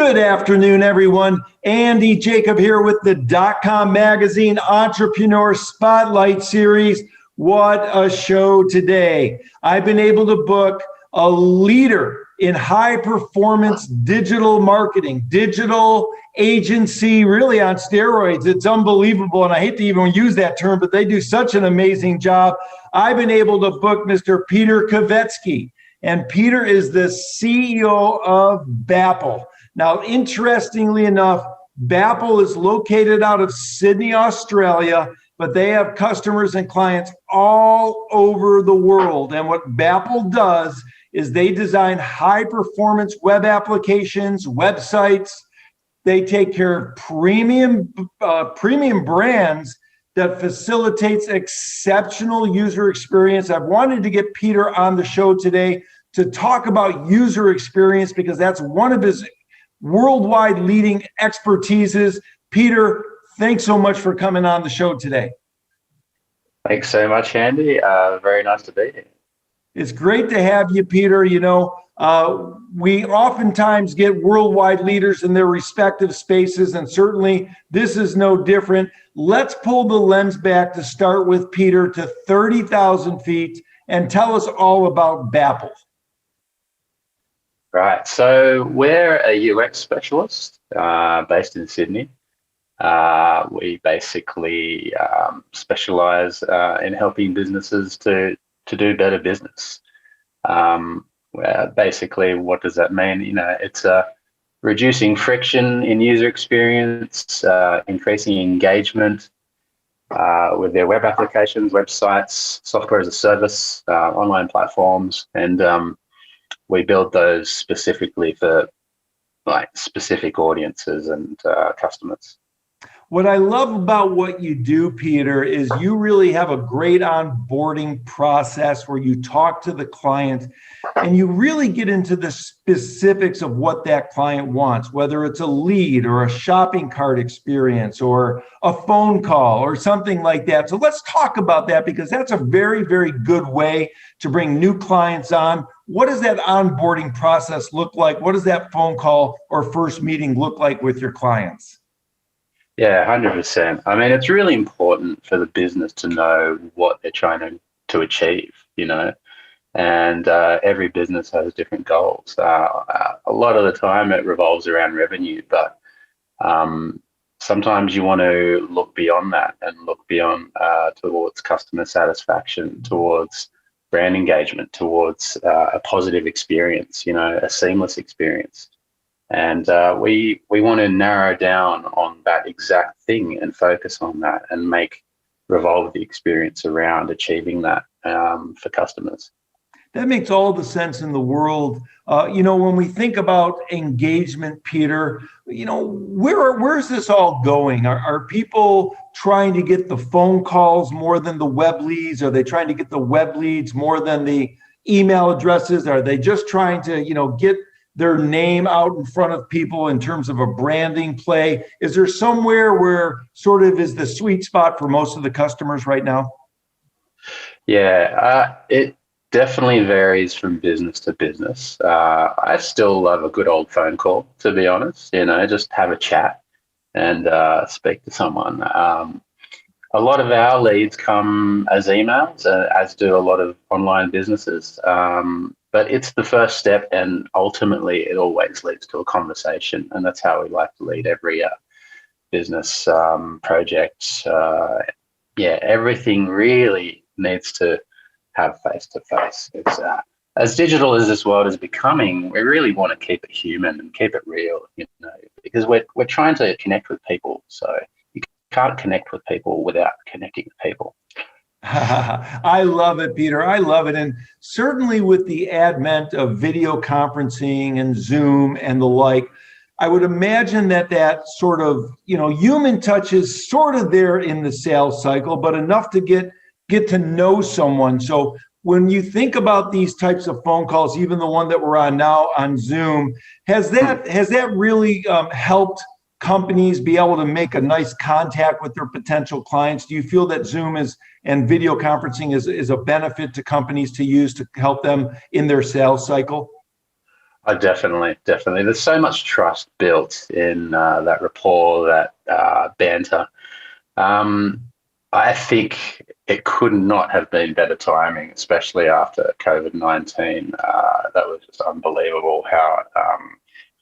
Good afternoon, everyone. Andy Jacob here with the DotCom Magazine Entrepreneur Spotlight Series. What a show today. I've been able to book a leader in high performance digital marketing, digital agency, really on steroids. It's unbelievable. And I hate to even use that term, but they do such an amazing job. I've been able to book Mr. Peter Kawecki. And Peter is the CEO of Bapple. Now, interestingly enough, Bapple is located out of Sydney, Australia, but they have customers and clients all over the world. And what Bapple does is they design high-performance web applications, websites. They take care of premium brands that facilitates exceptional user experience. I've wanted to get Peter on the show today to talk about user experience because that's one of his worldwide leading expertises. Peter, thanks so much for coming on the show today. Thanks so much, Andy. Very nice to be here. It's great to have you, Peter. You know, we oftentimes get worldwide leaders in their respective spaces, and certainly this is no different. Let's pull the lens back to start with Peter to 30,000 feet and tell us all about Bapple. Right, so we're a UX specialist based in Sydney. We basically specialize in helping businesses to do better business. Basically, what does that mean? You know, it's reducing friction in user experience, increasing engagement with their web applications, websites, software as a service, online platforms, and we build those specifically for specific audiences and customers. What I love about what you do, Peter, is you really have a great onboarding process where you talk to the client and you really get into the specifics of what that client wants, whether it's a lead or a shopping cart experience or a phone call or something like that. So let's talk about that because that's a very, very good way to bring new clients on. What does that onboarding process look like? What does that phone call or first meeting look like with your clients? Yeah, 100%. I mean, it's really important for the business to know what they're trying to achieve, you know, and every business has different goals. A lot of the time it revolves around revenue, but sometimes you want to look beyond that and look beyond towards customer satisfaction, towards brand engagement, towards a positive experience, you know, a seamless experience. And we want to narrow down on that exact thing and focus on that and revolve the experience around achieving that for customers. That makes all the sense in the world. You know, when we think about engagement, Peter, you know, where's this all going? Are people trying to get the phone calls more than the web leads? Are they trying to get the web leads more than the email addresses? Are they just trying to, you know, get their name out in front of people in terms of a branding play? Is there somewhere where sort of is the sweet spot for most of the customers right now? Yeah, it definitely varies from business to business. I still love a good old phone call, to be honest, you know, just have a chat and speak to someone. A lot of our leads come as emails, as do a lot of online businesses. But it's the first step, and ultimately it always leads to a conversation. And that's how we like to lead every business project. Yeah, everything really needs to have face-to-face. It's as digital as this world is becoming, we really want to keep it human and keep it real, you know, because we're trying to connect with people. So you can't connect with people without connecting with people. I love it, Peter. I love it. And certainly with the advent of video conferencing and Zoom and the like, I would imagine that sort of, you know, human touch is sort of there in the sales cycle, but enough to get to know someone. So when you think about these types of phone calls, even the one that we're on now on Zoom, has that really helped companies be able to make a nice contact with their potential clients? Do you feel that Zoom and video conferencing is a benefit to companies to use to help them in their sales cycle? Definitely, definitely. There's so much trust built in that rapport, that banter. Um, I think it could not have been better timing, especially after COVID-19. That was just unbelievable how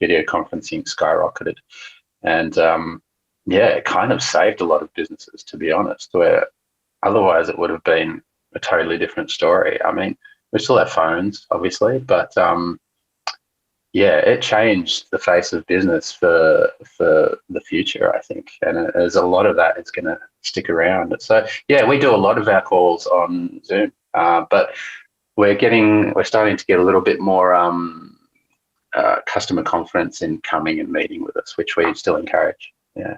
video conferencing skyrocketed. And yeah, it kind of saved a lot of businesses, to be honest, where otherwise it would have been a totally different story. I mean, we still have phones, obviously, but yeah, it changed the face of business for the future, I think, and there's a lot of that is going to stick around. So yeah, we do a lot of our calls on Zoom, but we're starting to get a little bit more customer confidence in coming and meeting with us, which we still encourage. Yeah.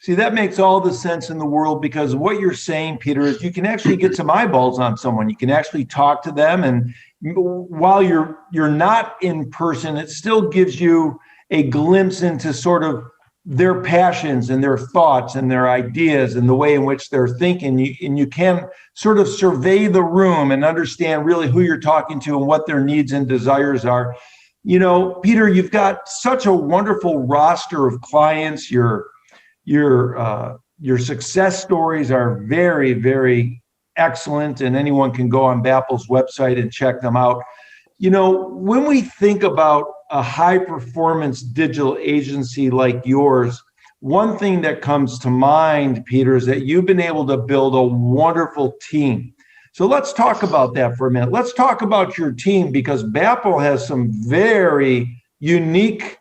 See, that makes all the sense in the world, because what you're saying, Peter, is you can actually get some eyeballs on someone. You can actually talk to them, and while you're not in person, it still gives you a glimpse into sort of their passions and their thoughts and their ideas and the way in which they're thinking. And you can sort of survey the room and understand really who you're talking to and what their needs and desires are. You know, Peter, you've got such a wonderful roster of clients. Your success stories are very, very excellent, and anyone can go on Bapple's website and check them out. You know, when we think about a high performance digital agency like yours, one thing that comes to mind, Peter, is that you've been able to build a wonderful team. So let's talk about that for a minute. Let's talk about your team, because Bapple has some very unique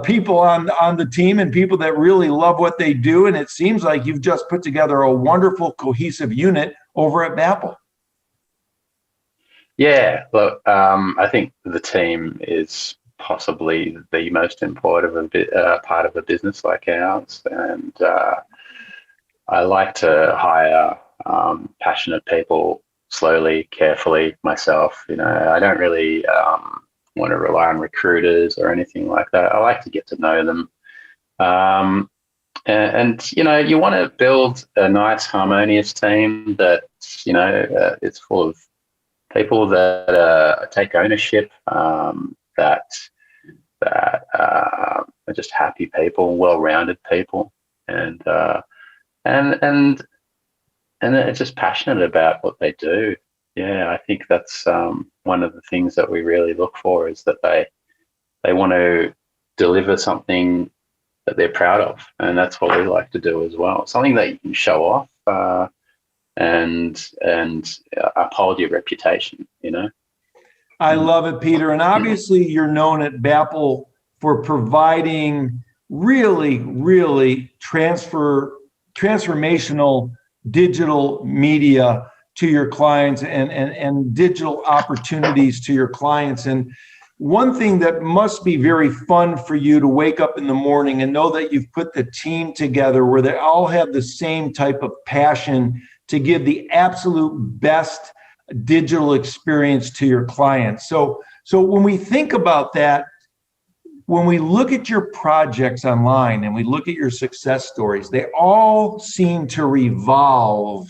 people on the team, and people that really love what they do. And it seems like you've just put together a wonderful cohesive unit over at Bapple. Yeah, look, I think the team is possibly the most important part of a business like ours, and I like to hire passionate people slowly, carefully myself. You know, I don't really want to rely on recruiters or anything like that. I like to get to know them. And you know, you want to build a nice, harmonious team that, you know, it's full of people that take ownership, that are just happy people, well-rounded people, and they're just passionate about what they do. Yeah, I think that's one of the things that we really look for, is that they want to deliver something that they're proud of, and that's what we like to do as well. Something that you can show off and uphold your reputation. You know. I love it, Peter. And obviously, you're known at Bapple for providing really, really transformational digital media to your clients, and digital opportunities to your clients. And one thing that must be very fun for you to wake up in the morning and know that you've put the team together where they all have the same type of passion to give the absolute best digital experience to your clients. So when we think about that, when we look at your projects online and we look at your success stories, they all seem to revolve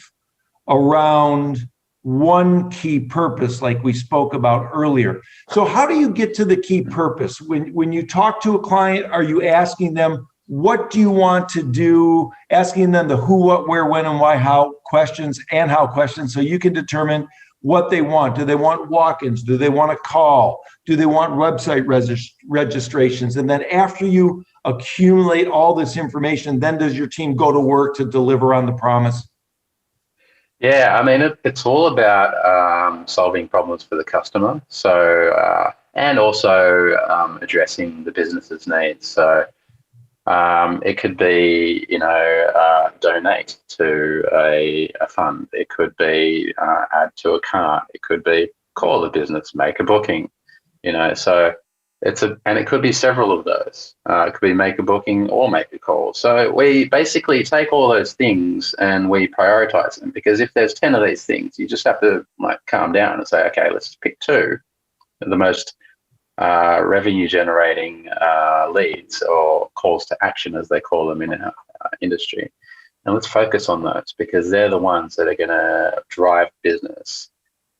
around one key purpose, like we spoke about earlier. So how do you get to the key purpose? When you talk to a client, are you asking them, what do you want to do? Asking them the who, what, where, when, and why, how questions, so you can determine what they want. Do they want walk-ins? Do they want a call? Do they want website registrations? And then after you accumulate all this information, then does your team go to work to deliver on the promise? Yeah, I mean, it's all about solving problems for the customer. So, and also addressing the business's needs. So it could be, you know, donate to a fund. It could be add to a cart. It could be call the business, make a booking, you know. So and it could be several of those. It could be make a booking or make a call. So we basically take all those things and we prioritize them, because if there's 10 of these things, you just have to like calm down and say, okay, let's pick 2, the most revenue generating leads, or calls to action as they call them in our industry. And let's focus on those, because they're the ones that are going to drive business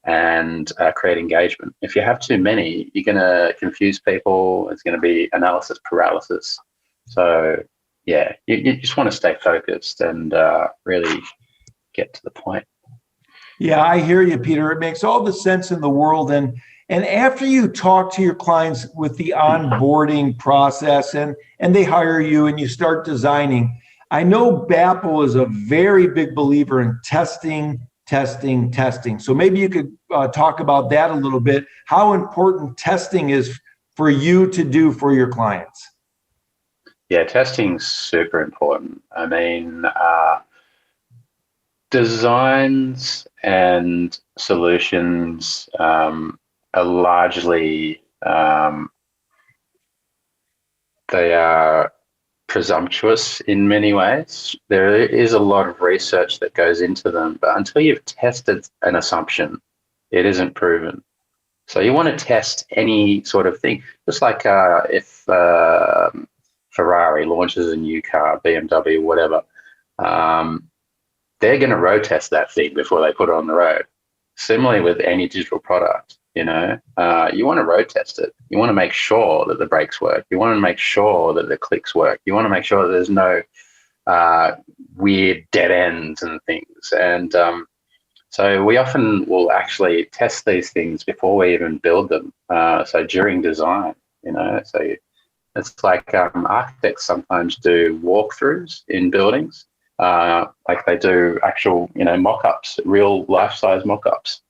and create engagement. If you have too many, you're going to confuse people. It's going to be analysis paralysis. So yeah, you just want to stay focused and really get to the point. Yeah, I hear you, Peter. It makes all the sense in the world. And after you talk to your clients with the onboarding process and they hire you and you start designing, I know Bapple is a very big believer in testing. So maybe you could talk about that a little bit, how important testing is for you to do for your clients. Yeah, testing's super important. I mean, designs and solutions are largely, they are presumptuous in many ways. There is a lot of research that goes into them, but until you've tested an assumption, it isn't proven. So you want to test any sort of thing, just like if Ferrari launches a new car, BMW, whatever, they're going to road test that thing before they put it on the road. Similarly with any digital product, you want to road test it. You want to make sure that the brakes work. You want to make sure that the clicks work. You want to make sure that there's no weird dead ends and things. And so we often will actually test these things before we even build them. So during design, so it's like architects sometimes do walkthroughs in buildings. Like they do actual, mock-ups, real life-size mock-ups.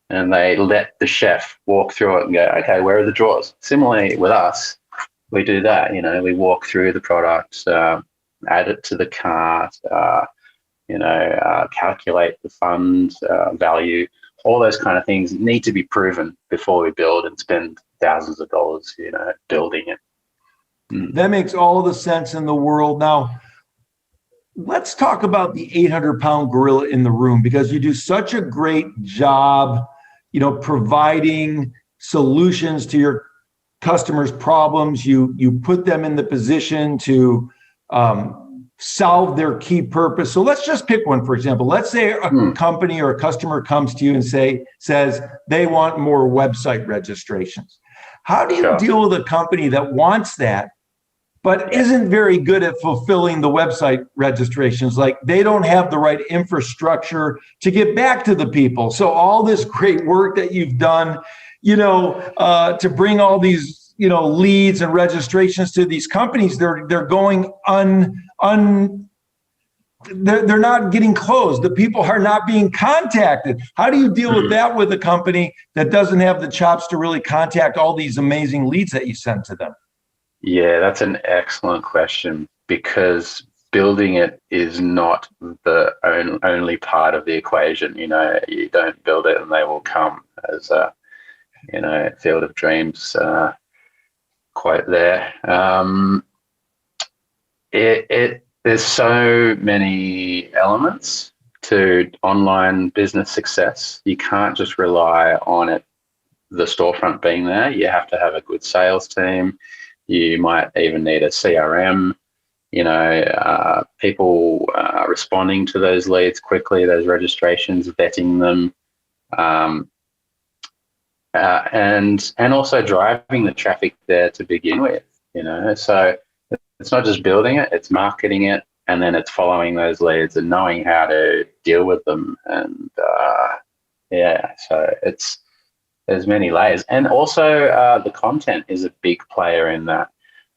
And they let the chef walk through it and go, okay, where are the drawers? Similarly with us, we do that. We walk through the product, add it to the cart, calculate the fund value. All those kind of things need to be proven before we build and spend thousands of dollars, building it. That makes all the sense in the world. Now, let's talk about the 800-pound gorilla in the room, because you do such a great job, providing solutions to your customers' problems. You put them in the position to solve their key purpose. So let's just pick one, for example. Let's say a company or a customer comes to you and says they want more website registrations. How do you deal with a company that wants that, but isn't very good at fulfilling the website registrations? Like they don't have the right infrastructure to get back to the people. So all this great work that you've done, to bring all these, leads and registrations to these companies, they're going they're not getting closed. The people are not being contacted. How do you deal with that with a company that doesn't have the chops to really contact all these amazing leads that you send to them? Yeah, that's an excellent question, because building it is not the only part of the equation. You don't build it and they will come, as a Field of Dreams quote there. There's so many elements to online business success. You can't just rely on the storefront being there. You have to have a good sales team. You might even need a CRM, people responding to those leads quickly, those registrations, vetting them, and also driving the traffic there to begin with, So it's not just building it, it's marketing it, and then it's following those leads and knowing how to deal with them. And so there's many layers. And also the content is a big player in that.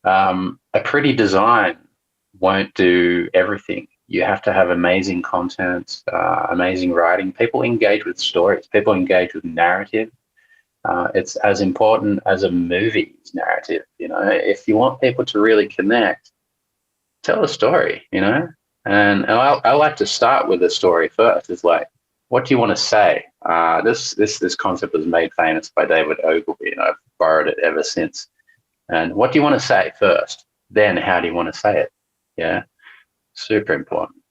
A pretty design won't do everything. You have to have amazing content, amazing writing. People engage with stories. People engage with narrative. It's as important as a movie's narrative. If you want people to really connect, tell a story, And I like to start with a story first. It's like, what do you want to say? This concept was made famous by David Ogilvy, and I've borrowed it ever since. And what do you want to say first? Then how do you want to say it? Yeah, super important.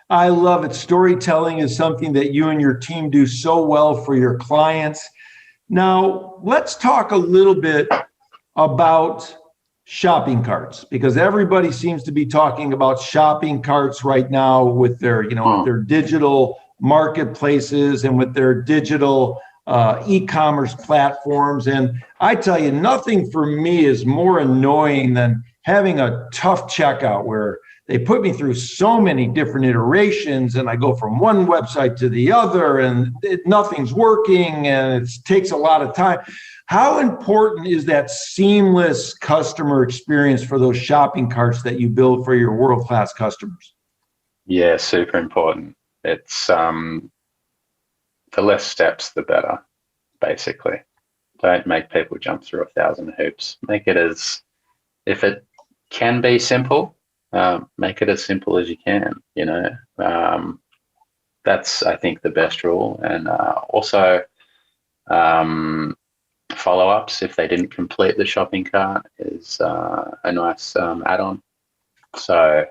I love it. Storytelling is something that you and your team do so well for your clients. Now, let's talk a little bit about shopping carts, because everybody seems to be talking about shopping carts right now with their, with their digital marketplaces and with their digital e-commerce platforms. And I tell you, nothing for me is more annoying than having a tough checkout where they put me through so many different iterations and I go from one website to the other and nothing's working and it takes a lot of time. How important is that seamless customer experience for those shopping carts that you build for your world-class customers? Yeah, super important. It's the less steps, the better, basically. Don't make people jump through 1,000 hoops. Make it as, if it can be simple, make it as simple as you can, you know. That's, I think, the best rule. And also follow-ups if they didn't complete the shopping cart is a nice add-on. So,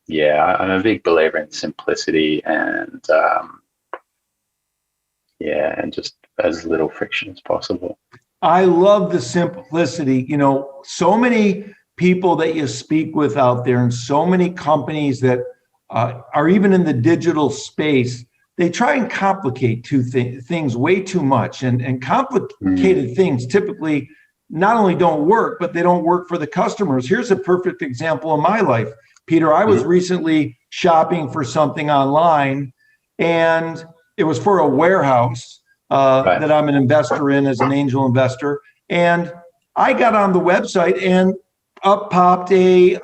yeah, I'm a big believer in simplicity and, yeah, and just as little friction as possible. I love the simplicity. You know, so many people that you speak with out there and so many companies that are even in the digital space, they try and complicate things way too much. And complicated things typically not only don't work, but they don't work for the customers. Here's a perfect example of my life. Peter, I was recently shopping for something online, and it was for a warehouse that I'm an investor in as an angel investor. And I got on the website and up popped a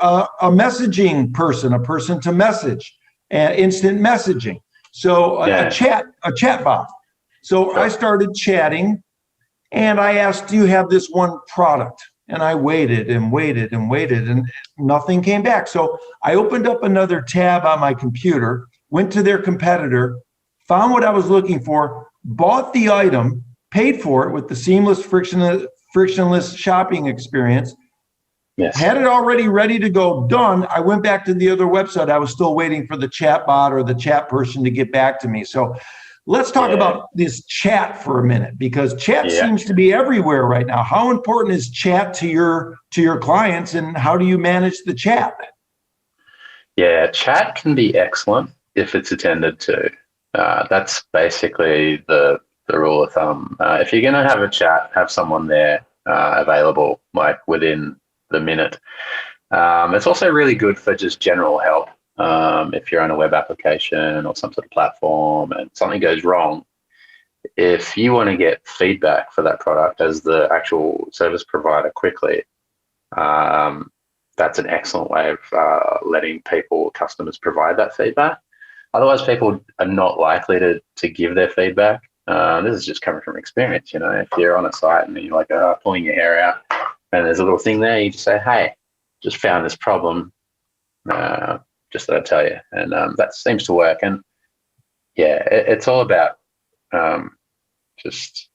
messaging person, a person to message, instant messaging. So a chat bot. So I started chatting and I asked, do you have this one product? And I waited and waited and waited and nothing came back. So I opened up another tab on my computer, went to their competitor, found what I was looking for, bought the item, paid for it with the seamless, frictionless shopping experience, had it already ready to go, done. I went back to the other website. I was still waiting for the chat bot or the chat person to get back to me. So let's talk about this chat for a minute, because chat seems to be everywhere right now. How important is chat to your clients, and how do you manage the chat? Yeah, chat can be excellent if it's attended to. That's basically the rule of thumb. If you're going to have a chat, have someone there available, like within the minute. It's also really good for just general help. If you're on a web application or some sort of platform and something goes wrong, if you want to get feedback for that product as the actual service provider quickly, that's an excellent way of letting customers provide that feedback. Otherwise, people are not likely to give their feedback. This is just coming from experience. You know, if you're on a site and you're like pulling your hair out and there's a little thing there, you just say, hey, just found this problem. Just that I tell you. And that seems to work. And yeah, it's all about just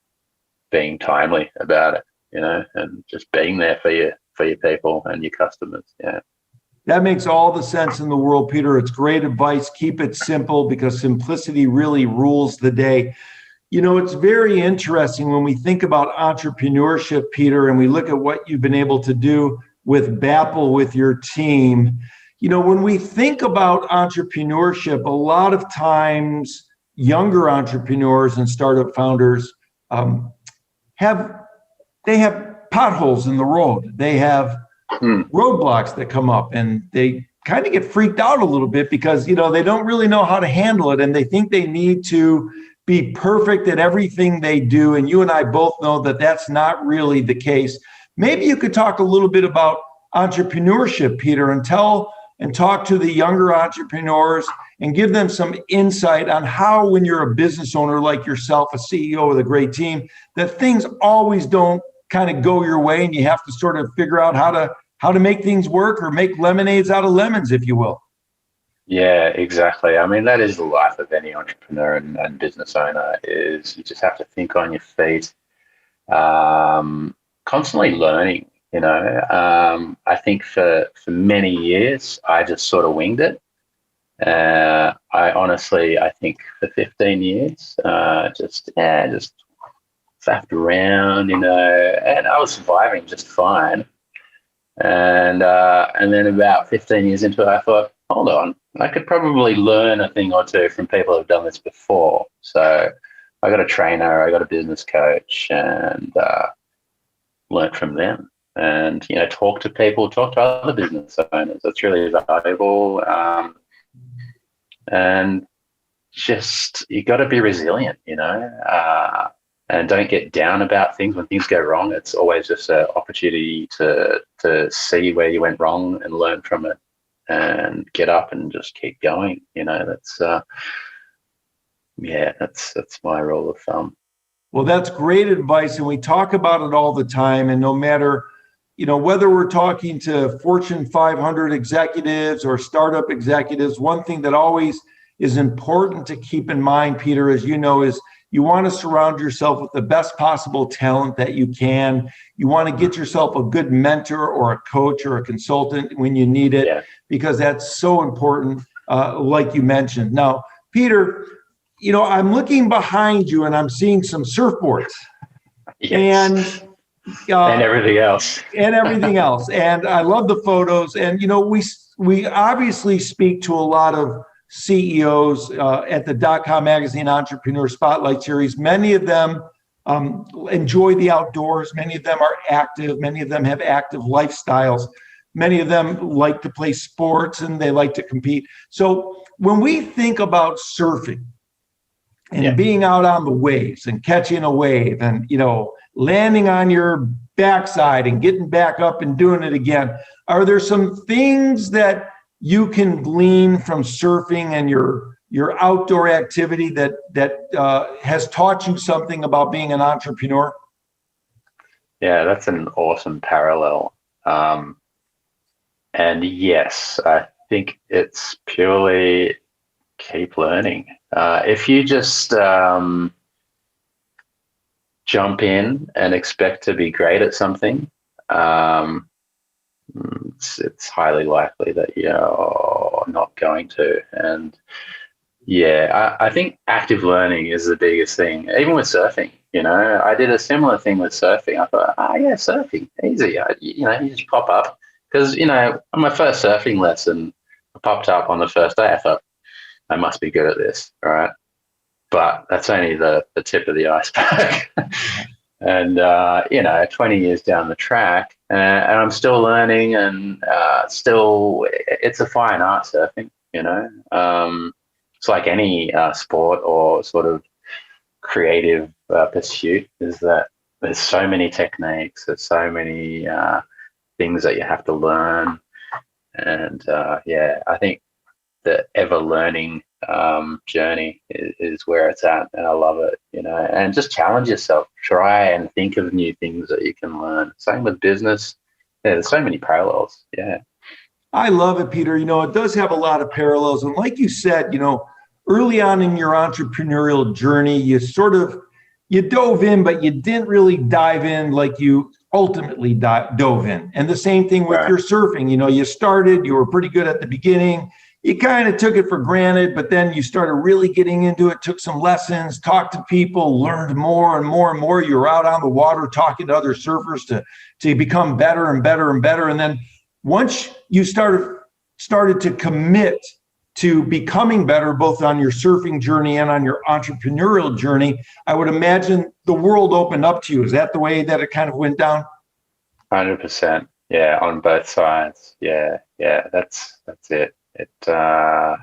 being timely about it, you know, and just being there for your people and your customers. Yeah. That makes all the sense in the world, Peter. It's great advice. Keep it simple, because simplicity really rules the day. You know, it's very interesting when we think about entrepreneurship, Peter, and we look at what you've been able to do with Bapple, with your team. You know, when we think about entrepreneurship, a lot of times younger entrepreneurs and startup founders have potholes in the road. They have roadblocks that come up, and they kind of get freaked out a little bit because, you know, they don't really know how to handle it, and they think they need to be perfect at everything they do. And you and I both know that that's not really the case. Maybe you could talk a little bit about entrepreneurship, Peter, and talk to the younger entrepreneurs and give them some insight on how, when you're a business owner like yourself, a CEO with a great team, that things always don't kind of go your way, and you have to sort of figure out how to make things work, or make lemonades out of lemons, if you will. Yeah, exactly. I mean, that is the life of any entrepreneur and business owner, is you just have to think on your feet, constantly learning, you know. I think for many years, I just sort of winged it. I think for 15 years, just faffed around, you know, and I was surviving just fine. And then about 15 years into it, I thought, hold on, I could probably learn a thing or two from people who've done this before. So I got a trainer, I got a business coach, and learn from them. And talk to people, talk to other business owners. That's really valuable. And just you got to be resilient, and don't get down about things when things go wrong. It's always just an opportunity to see where you went wrong and learn from it, and get up and just keep going. That's that's my rule of thumb. Well, that's great advice, and we talk about it all the time. And no matter, whether we're talking to Fortune 500 executives or startup executives, one thing that always is important to keep in mind, Peter, as you know, is you want to surround yourself with the best possible talent that you can. You want to get yourself a good mentor or a coach or a consultant when you need it, because that's so important, like you mentioned. Now, Peter, I'm looking behind you and I'm seeing some surfboards. Yes. And everything else. And I love the photos. And, we obviously speak to a lot of CEOs at the DotCom Magazine Entrepreneur Spotlight Series. Many of them enjoy the outdoors. Many of them are active. Many of them have active lifestyles. Many of them like to play sports and they like to compete. So when we think about surfing and being out on the waves and catching a wave and, landing on your backside and getting back up and doing it again, are there some things that you can glean from surfing and your outdoor activity that has taught you something about being an entrepreneur? Yeah, that's an awesome parallel. And yes, I think it's purely keep learning. If you just jump in and expect to be great at something, it's highly likely that you're not going to. And I think active learning is the biggest thing, even with surfing. I did a similar thing with surfing. I thought, surfing, easy. You just pop up. Because, on my first surfing lesson, I popped up on the first day. I thought, I must be good at this, right? But that's only the tip of the iceberg. And, 20 years down the track, and I'm still learning, and still, it's a fine art, surfing, It's like any sport or sort of creative pursuit, is that there's so many techniques, there's so many things that you have to learn. And I think the ever learning journey is where it's at, and I love it, and just challenge yourself, try and think of new things that you can learn. Same with business. There's so many parallels. I love it, Peter. It does have a lot of parallels. And like you said, early on in your entrepreneurial journey, you dove in, but you didn't really dive in like you ultimately dove in. And the same thing with your surfing. You started, you were pretty good at the beginning. You kind of took it for granted, but then you started really getting into it, took some lessons, talked to people, learned more and more and more. You were out on the water talking to other surfers to become better and better and better. And then once you started to commit to becoming better, both on your surfing journey and on your entrepreneurial journey, I would imagine the world opened up to you. Is that the way that it kind of went down? 100%. Yeah, on both sides. Yeah, that's it. I'm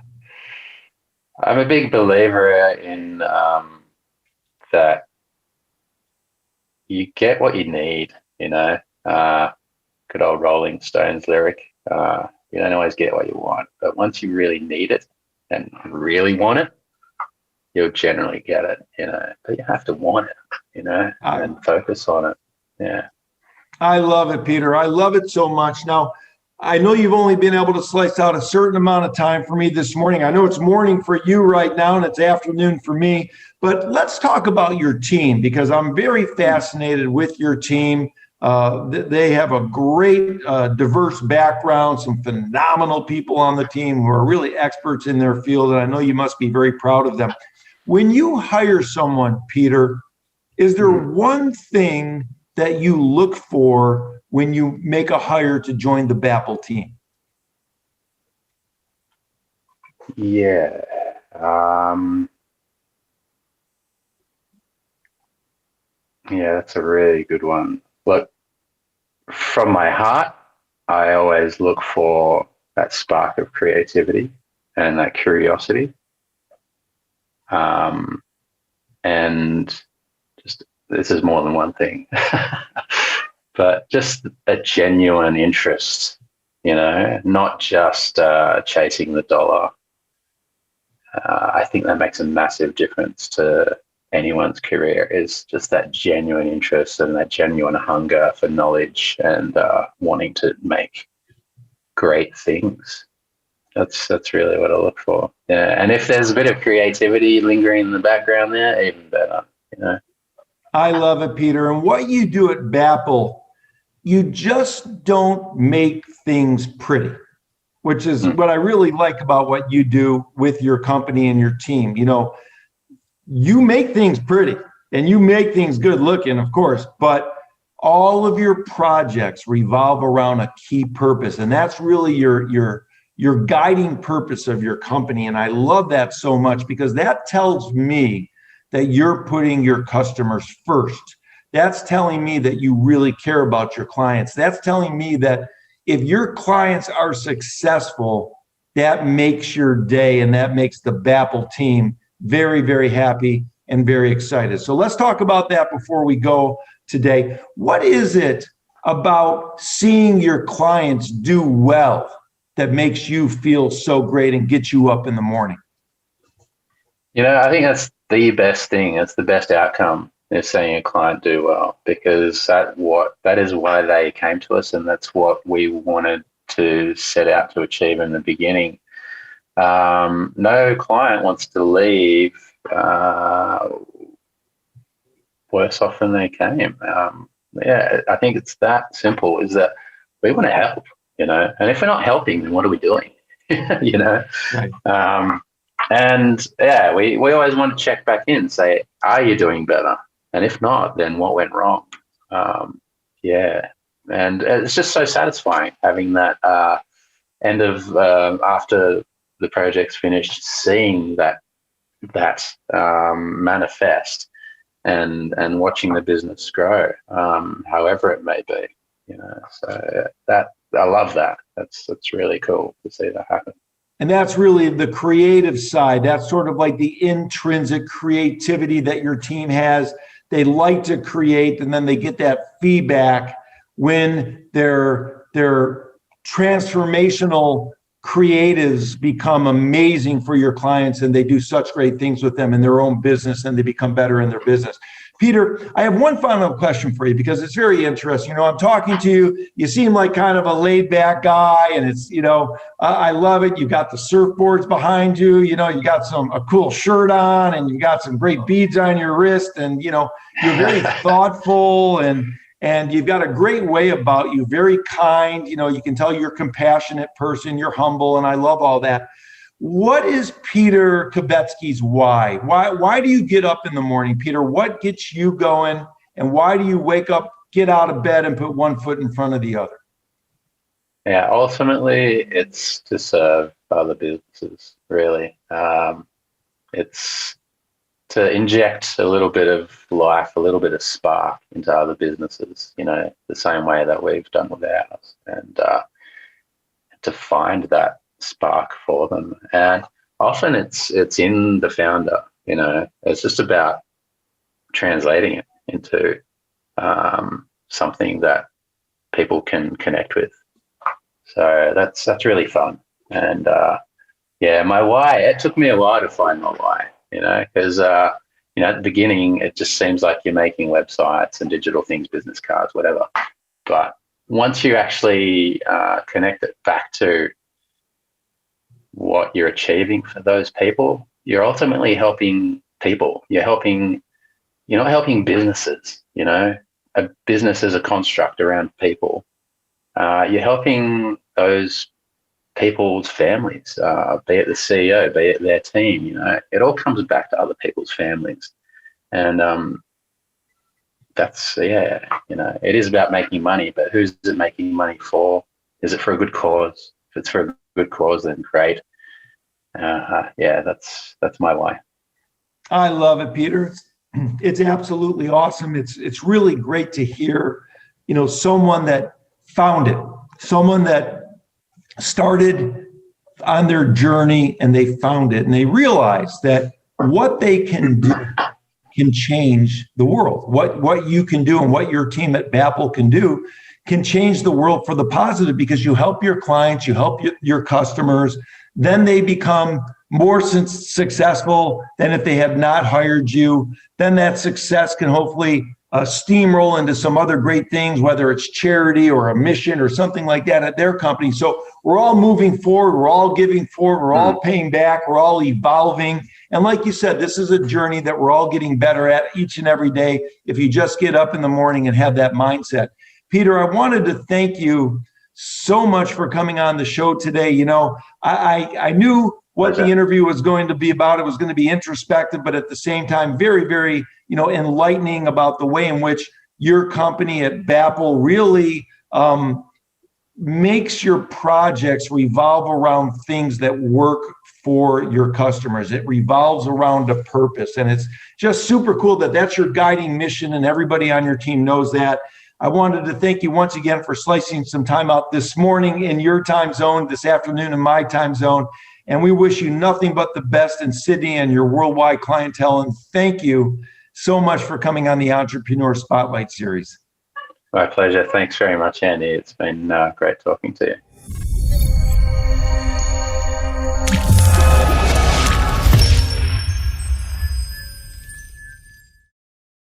a big believer in that you get what you need, good old Rolling Stones lyric. You don't always get what you want, but once you really need it and really want it, you'll generally get it, but you have to want it, and focus on it. Yeah. I love it, Peter. I love it so much. Now, I know you've only been able to slice out a certain amount of time for me this morning. I know it's morning for you right now and it's afternoon for me, but let's talk about your team, because I'm very fascinated with your team. They have a great diverse background, some phenomenal people on the team who are really experts in their field, and I know you must be very proud of them. When you hire someone, Peter, is there one thing that you look for when you make a hire to join the Bapple team? Yeah. Yeah, that's a really good one. Look, from my heart, I always look for that spark of creativity and that curiosity. And just, this is more than one thing, but just a genuine interest, not just chasing the dollar. I think that makes a massive difference to anyone's career, is just that genuine interest and that genuine hunger for knowledge and wanting to make great things. That's really what I look for. Yeah, and if there's a bit of creativity lingering in the background there, even better. I love it, Peter. And what you do at Bapple, you just don't make things pretty, which is what I really like about what you do with your company and your team. You make things pretty and you make things good looking, of course, but all of your projects revolve around a key purpose. And that's really your guiding purpose of your company. And I love that so much, because that tells me that you're putting your customers first. That's telling me that you really care about your clients. That's telling me that if your clients are successful, that makes your day, and that makes the Bapple team very, very happy and very excited. So let's talk about that before we go today. What is it about seeing your clients do well that makes you feel so great and gets you up in the morning? I think that's the best thing. It's the best outcome, is seeing a client do well, because that is why they came to us, and that's what we wanted to set out to achieve in the beginning. No client wants to leave worse off than they came. I think it's that simple, is that we want to help, and if we're not helping, then what are we doing? Right. And we always want to check back in, say, are you doing better? And if not, then what went wrong? And it's just so satisfying having that end of after the project's finished, seeing that manifest and watching the business grow, however it may be. So that, I love that. That's really cool to see that happen. And that's really the creative side. That's sort of like the intrinsic creativity that your team has. They like to create, and then they get that feedback when their transformational creatives become amazing for your clients, and they do such great things with them in their own business, and they become better in their business. Peter, I have one final question for you, because it's very interesting. I'm talking to you. You seem like kind of a laid back guy, and it's, I love it. You got the surfboards behind you. You got a cool shirt on, and you got some great beads on your wrist, and you're very thoughtful, and you've got a great way about you. Very kind. You can tell you're a compassionate person. You're humble, and I love all that. What is Peter Kawecki's why? Why do you get up in the morning, Peter? What gets you going, and why do you wake up, get out of bed, and put one foot in front of the other? Yeah, ultimately, it's to serve other businesses, really. It's to inject a little bit of life, a little bit of spark into other businesses, the same way that we've done with ours, and to find that spark for them. And often it's in the founder. It's just about translating it into something that people can connect with. So that's really fun. And my why, it took me a while to find my why, because at the beginning it just seems like you're making websites and digital things, business cards, whatever. But once you actually connect it back to what you're achieving for those people, you're ultimately helping people. You're not helping businesses. A business is a construct around people. You're helping those people's families, be it the CEO, be it their team. It all comes back to other people's families. And that's, it is about making money, but who's it making money for? Is it for a good cause? If it's for a good cause, then great. That's my why. I love it, Peter. It's absolutely awesome. It's really great to hear, someone that found it, someone that started on their journey and they found it and they realized that what they can do can change the world. What you can do and what your team at Bapple can do can change the world for the positive, because you help your clients, you help your customers, then they become more successful than if they have not hired you. Then that success can hopefully steamroll into some other great things, whether it's charity or a mission or something like that at their company. So we're all moving forward, we're all giving forward, we're all paying back, we're all evolving. And like you said, this is a journey that we're all getting better at each and every day if you just get up in the morning and have that mindset. Peter, I wanted to thank you so much for coming on the show today. I knew what the interview was going to be about. It was going to be introspective, but at the same time, very, very, enlightening about the way in which your company at Bapple really makes your projects revolve around things that work for your customers. It revolves around a purpose, and it's just super cool that that's your guiding mission, and everybody on your team knows that. I wanted to thank you once again for slicing some time out this morning in your time zone, this afternoon in my time zone. And we wish you nothing but the best in Sydney and your worldwide clientele. And thank you so much for coming on the Entrepreneur Spotlight Series. My pleasure. Thanks very much, Andy. It's been great talking to you.